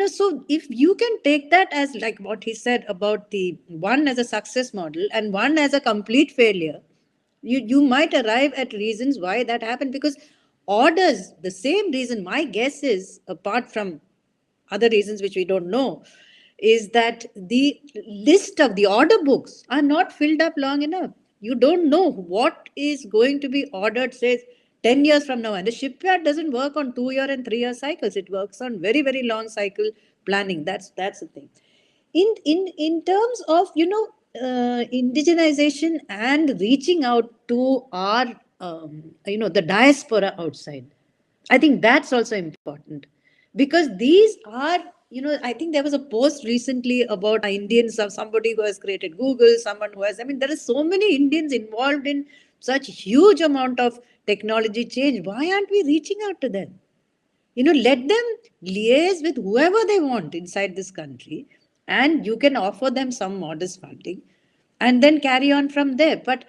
So if you can take that as like what he said about the one as a success model and one as a complete failure, you might arrive at reasons why that happened, because orders, the same reason, my guess is, apart from other reasons which we don't know, is that the list of the order books are not filled up long enough. You don't know what is going to be ordered, say, 10 years from now. And the shipyard doesn't work on 2 year and 3 year cycles. It works on very, very long cycle planning. That's the thing. In terms of, indigenization and reaching out to our, the diaspora outside, I think that's also important, because these are, I think there was a post recently about Indians, of somebody who has created Google, someone who has, there are so many Indians involved in such huge amount of technology change. Why aren't we reaching out to them? Let them liaise with whoever they want inside this country, and you can offer them some modest funding and then carry on from there. But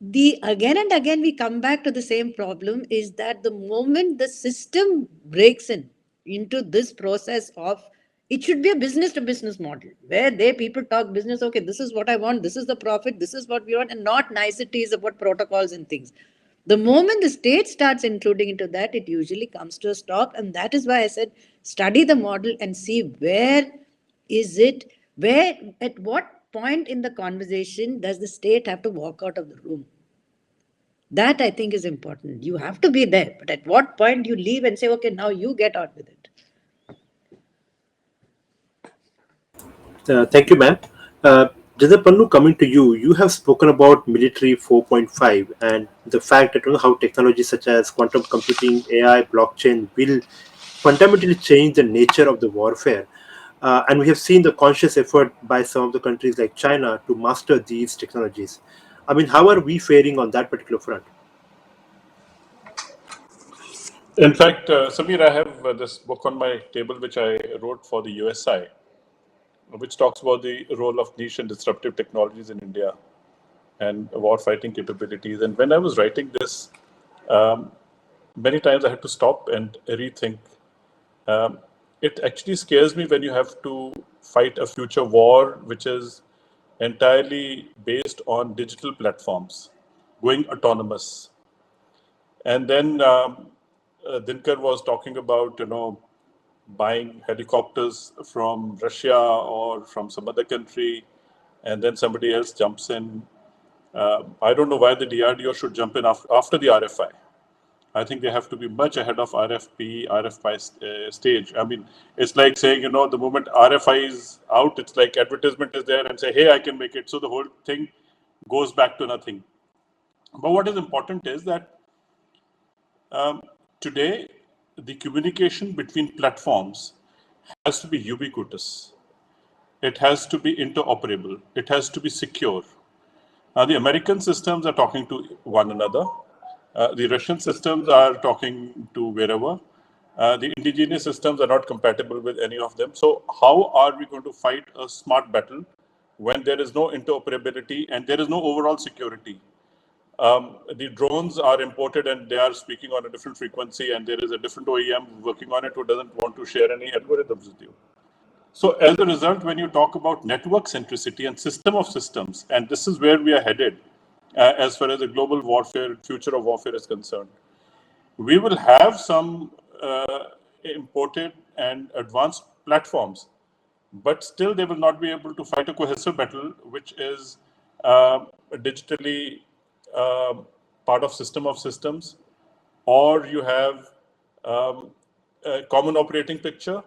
the again and again we come back to the same problem, is that the moment the system breaks into this process of, it should be a business to business model where people talk business. Okay, this is what I want, this is the profit, this is what we want, and not niceties about protocols and things. The moment the state starts including into that, it usually comes to a stop. And that is why I said, study the model and see where, at what point in the conversation does the state have to walk out of the room. That I think is important. You have to be there, but at what point you leave and say, okay, now you get on with it. Thank you, ma'am. Jadar Pannu, coming to you, you have spoken about military 4.5 and the fact that how technologies such as quantum computing, AI, blockchain will fundamentally change the nature of the warfare. And we have seen the conscious effort by some of the countries like China to master these technologies. How are we faring on that particular front? In fact, Samir, I have this book on my table which I wrote for the USI, which talks about the role of niche and disruptive technologies in India and war fighting capabilities. And when I was writing this, many times I had to stop and rethink. It actually scares me when you have to fight a future war which is entirely based on digital platforms, going autonomous. And then Dinkar was talking about, buying helicopters from Russia or from some other country, and then somebody else jumps in. I don't know why the DRDO should jump in after the RFI. I think they have to be much ahead of RFI stage. It's like saying, the moment RFI is out, it's like advertisement is there and say, hey, I can make it. So the whole thing goes back to nothing. But what is important is that today, the communication between platforms has to be ubiquitous. It has to be interoperable. It has to be secure. Now, the American systems are talking to one another. The Russian systems are talking to wherever. The indigenous systems are not compatible with any of them. So how are we going to fight a smart battle when there is no interoperability and there is no overall security? The drones are imported and they are speaking on a different frequency, and there is a different OEM working on it who doesn't want to share any algorithms with you. So as a result, when you talk about network centricity and system of systems, and this is where we are headed as far as the global warfare, future of warfare is concerned, we will have some imported and advanced platforms, but still they will not be able to fight a cohesive battle, which is digitally part of system of systems, or you have a common operating picture,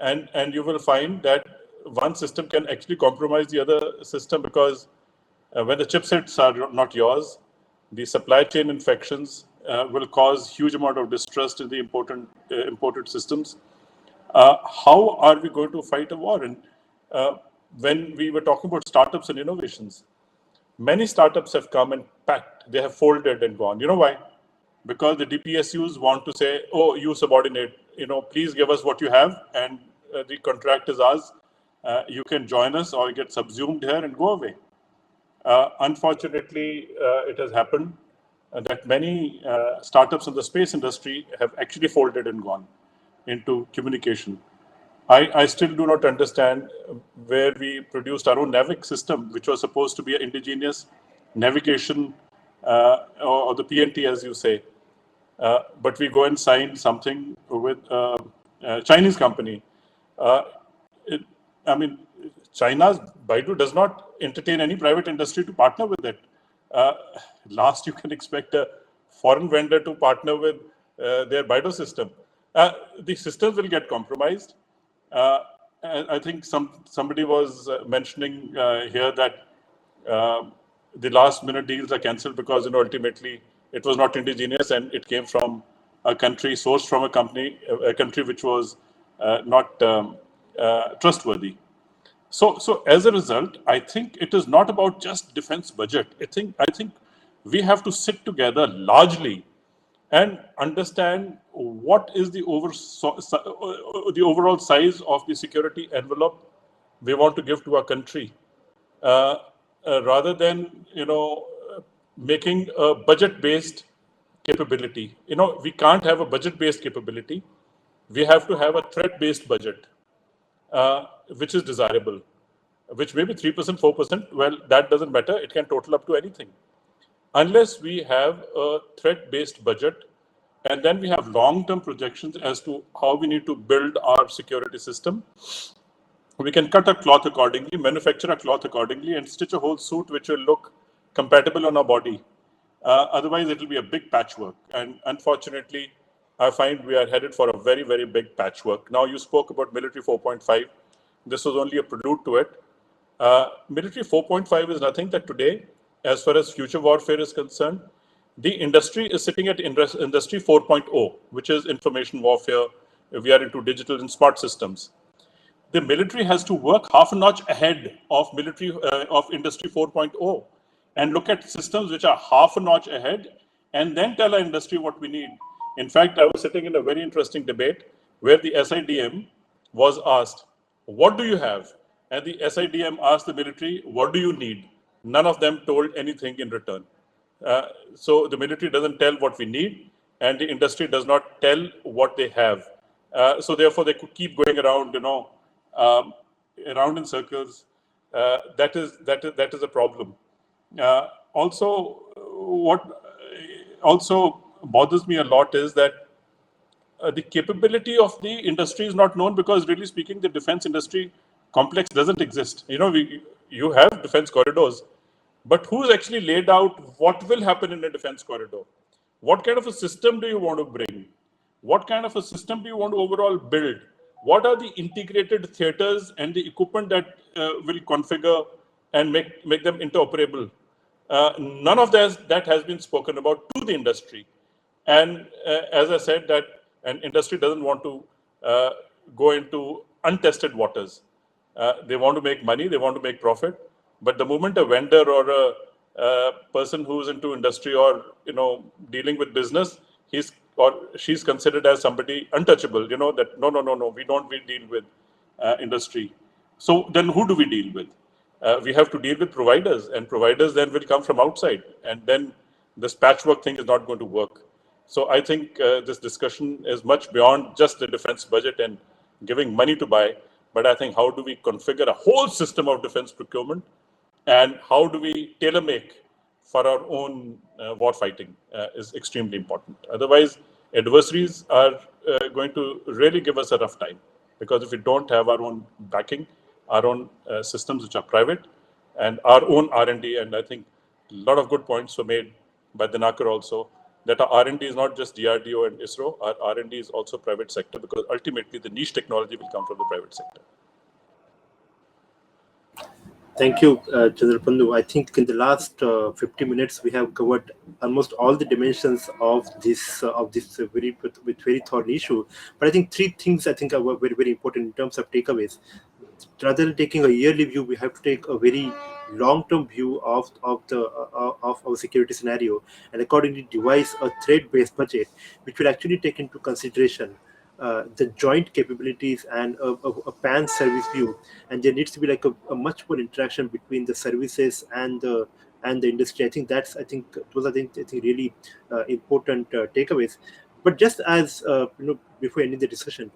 and you will find that one system can actually compromise the other system because when the chipsets are not yours, the supply chain infections will cause huge amount of distrust in the imported systems. How are we going to fight a war? And when we were talking about startups and innovations, many startups have come and packed. They have folded and gone. You know why? Because the DPSUs want to say, "Oh, you subordinate. Please give us what you have, and the contract is ours. You can join us or get subsumed here and go away." Unfortunately, it has happened that many startups in the space industry have actually folded and gone into communication. I still do not understand where we produced our own NAVIC system, which was supposed to be an indigenous navigation or the PNT, as you say. But we go and sign something with a Chinese company. Uh, it, I mean, China's Baidu does not entertain any private industry to partner with it. Uh, Last, you can expect a foreign vendor to partner with their Baidu system. The systems will get compromised. Uh, and I think somebody was mentioning here that uh, the last minute deals are cancelled because ultimately it was not indigenous and it came from a country sourced from a country which was not trustworthy. So as a result, I think it is not about just defense budget. I think we have to sit together largely and understand what is the overall size of the security envelope we want to give to our country, uh, rather than making a budget-based capability. We can't have a budget-based capability. We have to have a threat-based budget, which is desirable, which may be 3%, 4%. Well, that doesn't matter. It can total up to anything. Unless we have a threat-based budget, and then we have long-term projections as to how we need to build our security system, we can cut a cloth accordingly, manufacture a cloth accordingly, and stitch a whole suit which will look compatible on our body. Otherwise, it will be a big patchwork. And unfortunately, I find we are headed for a very, very big patchwork. Now, you spoke about military 4.5. This was only a prelude to it. Military 4.5 is nothing that today, as far as future warfare is concerned, the industry is sitting at industry 4.0, which is information warfare. We are into digital and smart systems. The military has to work half a notch ahead of industry 4.0 and look at systems which are half a notch ahead and then tell our industry what we need. In fact, I was sitting in a very interesting debate where the SIDM was asked, "What do you have?" And the SIDM asked the military, "What do you need?" None of them told anything in return. So the military doesn't tell what we need, and the industry does not tell what they have. So therefore, they could keep going around, um, around in circles. That is a problem. Also, what also bothers me a lot is that the capability of the industry is not known because, really speaking, the defense industry complex doesn't exist. You have defense corridors, but who's actually laid out what will happen in a defense corridor? What kind of a system do you want to bring? What kind of a system do you want to overall build? What are the integrated theaters and the equipment that will configure and make them interoperable? None of that has been spoken about to the industry. And as I said, that an industry doesn't want to uh, go into untested waters. They want to make money, they want to make profit. But the moment a vendor or a person who's into industry or dealing with business, he's or she's considered as somebody untouchable. That no, we deal with industry. So then, who do we deal with? We have to deal with providers, and providers then will come from outside, and then this patchwork thing is not going to work. So I think this discussion is much beyond just the defense budget and giving money to buy, but I think how do we configure a whole system of defense procurement, and how do we tailor make for our own war fighting is extremely important. Otherwise, adversaries are going to really give us a rough time, because if we don't have our own backing, our own systems which are private, and our own R&D, and I think a lot of good points were made by Dinakar also, that our R&D is not just DRDO and ISRO, our R&D is also private sector, because ultimately the niche technology will come from the private sector. Thank you, Chandra Pandu. I think in the last 50 minutes we have covered almost all the dimensions of this with very thorny issue. But I think three things I think are very very important in terms of takeaways. Rather than taking a yearly view, we have to take a very long-term view of our security scenario, and accordingly devise a threat-based budget, which will actually take into consideration the joint capabilities and a pan service view. And there needs to be like a much more interaction between the services and the industry. I think those are I think really important takeaways. But just as before ending the discussion,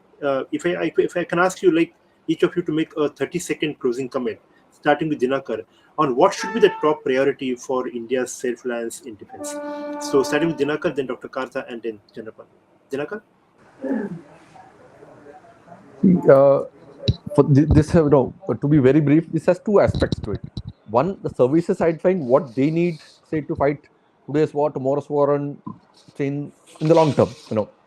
if I can ask you, like, each of you to make a 30-second closing comment, starting with Dinakar, on what should be the top priority for India's self-reliance in defense. So starting with Dinakar, then Dr. Kartha, and then Janapan. Dinakar? See, for this, to be very brief, this has two aspects to it. One, the services side, find what they need, say, to fight today's war, tomorrow's war, and say in the long term,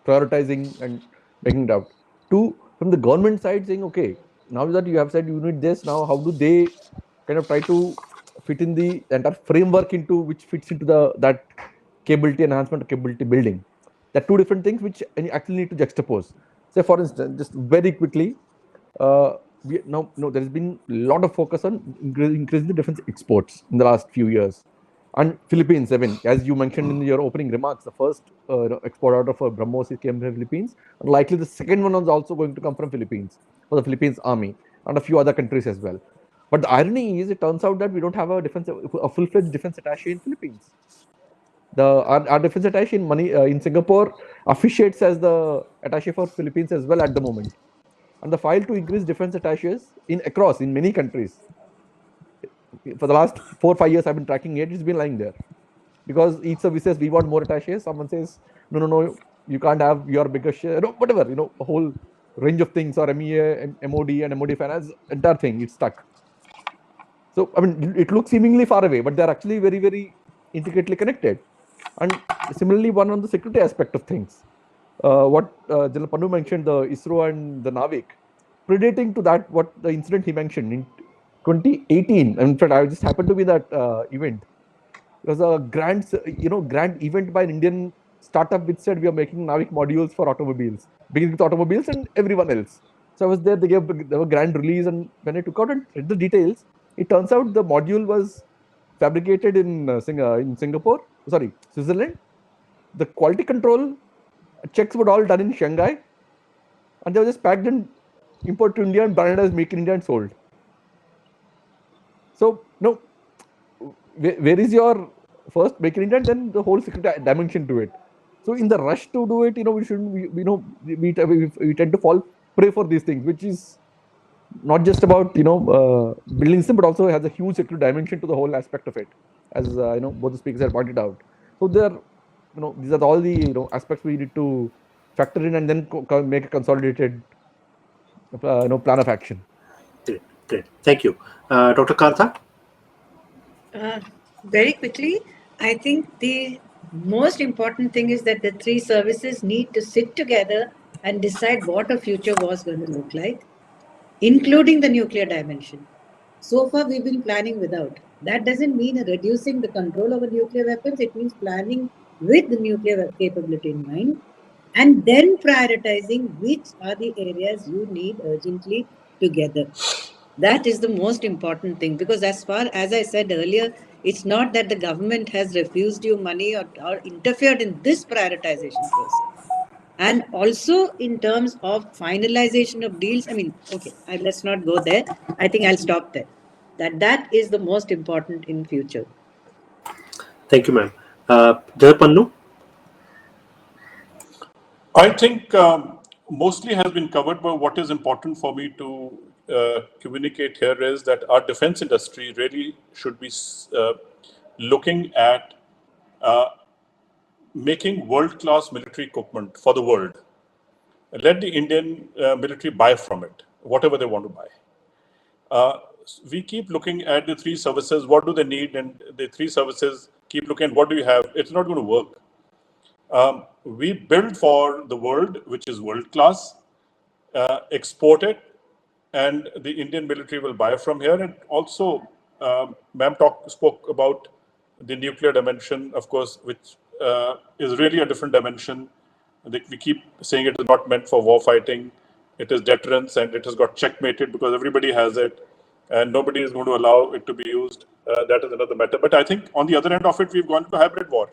prioritizing and making it out. Two, from the government side, saying, okay, now that you have said you need this, now how do they kind of try to fit in the entire framework into which fits into that capability enhancement or capability building? There are two different things which you actually need to juxtapose. Say, for instance, just very quickly, there has been a lot of focus on increasing the defense exports in the last few years. And Philippines, as you mentioned in your opening remarks, the first export out of BrahMos came from Philippines, and likely the second one was also going to come from Philippines for the Philippines Army and a few other countries as well. But the irony is, it turns out that we don't have a full-fledged defense attaché in Philippines. Our defense attaché in Singapore officiates as the attaché for Philippines as well at the moment. And the file to increase defense attachés in many countries, for the last 4 or 5 years I've been tracking it, it's been lying there. Because each service says we want more attachés, someone says, no, you can't have your bigger share, whatever, a whole range of things, or MEA, MOD and MOD finance, entire thing, it's stuck. So, it looks seemingly far away, but they're actually very, very intricately connected. And similarly, one on the security aspect of things. What General Pannu mentioned, the ISRO and the Navik, predating to that, what the incident he mentioned in 2018. In fact, I just happened to be that event. It was a grand event by an Indian startup which said we are making Navik modules for automobiles, beginning with automobiles and everyone else. So I was there. They gave a grand release, and when I took out and read the details, it turns out the module was fabricated in Switzerland. The quality control checks were all done in Shanghai, and they were just packed and imported to India and branded as Make in India and sold. So, where is your first Make in India, and then the whole security dimension to it? So, in the rush to do it, we tend to fall prey for these things, which is not just about building system, but also has a huge security dimension to the whole aspect of it, as both the speakers have pointed out. So there, these are all the aspects we need to factor in, and then make a consolidated plan of action. Great. Thank you, Dr. Kartha. Very quickly, I think the most important thing is that the three services need to sit together and decide what a future war is going to look like, including the nuclear dimension. So far, we've been planning without. That doesn't mean reducing the control over nuclear weapons. It means planning with the nuclear capability in mind, and then prioritizing which are the areas you need urgently together. That is the most important thing, because as far as I said earlier, it's not that the government has refused you money or interfered in this prioritization process. And also in terms of finalization of deals, let's not go there. I think I'll stop there. That is the most important in future. Thank you, ma'am. Janapannu? I think mostly has been covered, but what is important for me to communicate here is that our defense industry really should be looking at making world-class military equipment for the world. Let the Indian military buy from it, whatever they want to buy. We keep looking at the three services, what do they need, and the three services keep looking at what do you have. It's not going to work. We build for the world, which is world-class, export it, and the Indian military will buy from here. And also, ma'am spoke about the nuclear dimension, of course, which is really a different dimension. We keep saying it is not meant for war fighting. It is deterrence, and it has got checkmated because everybody has it, and nobody is going to allow it to be used. That is another matter. But I think on the other end of it, we've gone to hybrid war.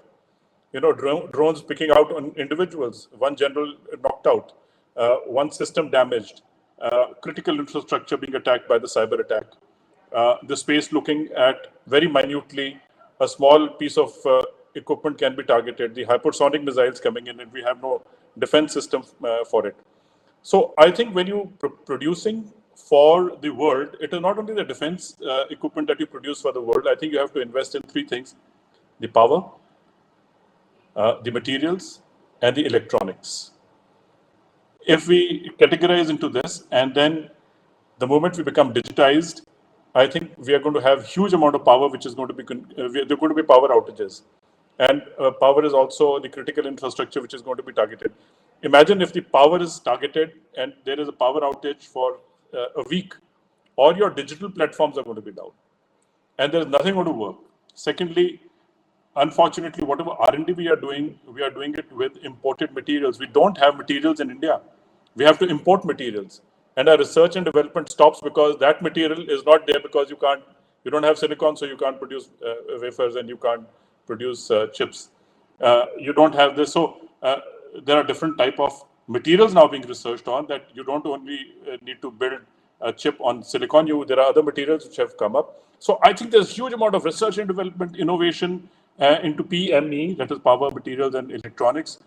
Drones picking out on individuals, one general knocked out, one system damaged, critical infrastructure being attacked by the cyber attack. The space looking at very minutely, a small piece of equipment can be targeted, the hypersonic missiles coming in, and we have no defense system for it. So I think when you producing for the world, it is not only the defense equipment that you produce for the world. I think you have to invest in three things: the power, the materials, and the electronics. If we categorize into this, and then the moment we become digitized, I think we are going to have huge amount of power, which is going to be, there are going to be power outages. And power is also the critical infrastructure, which is going to be targeted. Imagine if the power is targeted and there is a power outage for a week, all your digital platforms are going to be down. And there is nothing going to work. Secondly, unfortunately, whatever R&D we are doing it with imported materials. We don't have materials in India. We have to import materials. And our research and development stops because that material is not there because you don't have silicon, so you can't produce wafers and you can't produce chips. You don't have this. So there are different type of materials now being researched on that you don't only need to build a chip on silicon. There are other materials which have come up. So I think there's huge amount of research and development, innovation into PME, that is power, materials, and electronics,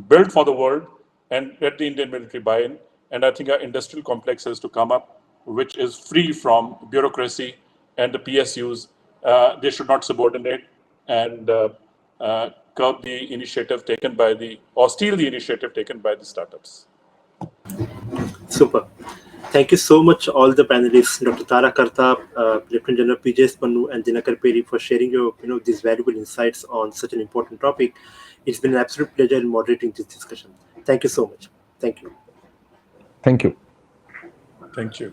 built for the world, and let the Indian military buy in. And I think our industrial complex has to come up, which is free from bureaucracy and the PSUs. They should not subordinate and curb the initiative taken by or steal the initiative taken by the startups. Super. Thank you so much, all the panelists, Dr. Tara Karta, Lieutenant General P.J. Pannu, and Dinakar Peri, for sharing your, these valuable insights on such an important topic. It's been an absolute pleasure in moderating this discussion. Thank you so much. Thank you. Thank you. Thank you.